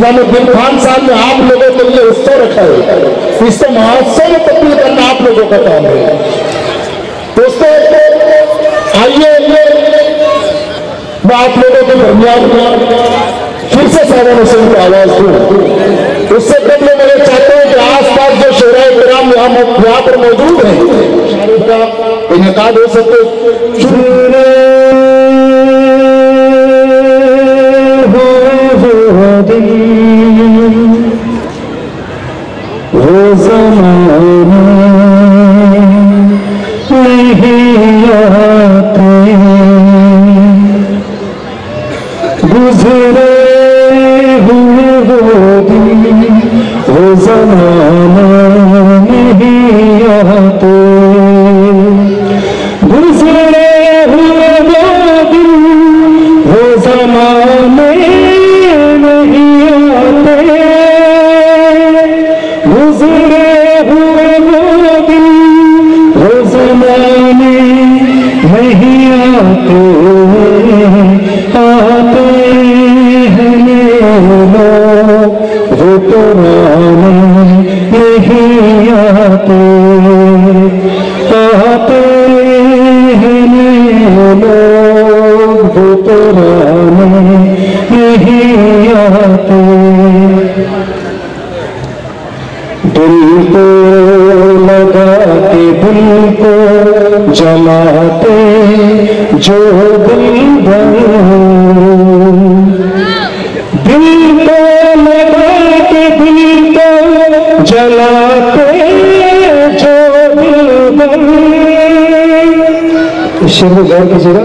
जलालुद्दीन खान साहब ने आप लोगों के लिए उत्सव रखा है, इस महोत्सव में तब्दील करना आप लोगों का काम है। दोस्तों आइए मैं आप लोगों के दरमियान फिर से सावन हुसैन की आवाज दूं। उससे पहले मैं चाहता हूं कि आसपास जो शोराए किराम यहाँ पर मौजूद हैं, शायद का इनकाद हो सके। वो ज़माना नहीं आते, गुज़रे हुए वो दिन, वो ज़माना नहीं आते, गुज़रे हुए वो दिन, वो ज़माने नहीं आते, गुज़रे हुए वो दिन, वो ज़माने नहीं आते, आते वो पुराने नहीं आते, आते हैं लोग वो पुराने नहीं आते। दिल को लगा के दिल को जलाते जो दिल जलाते जो दिल शेर में गौर कीजिएगा।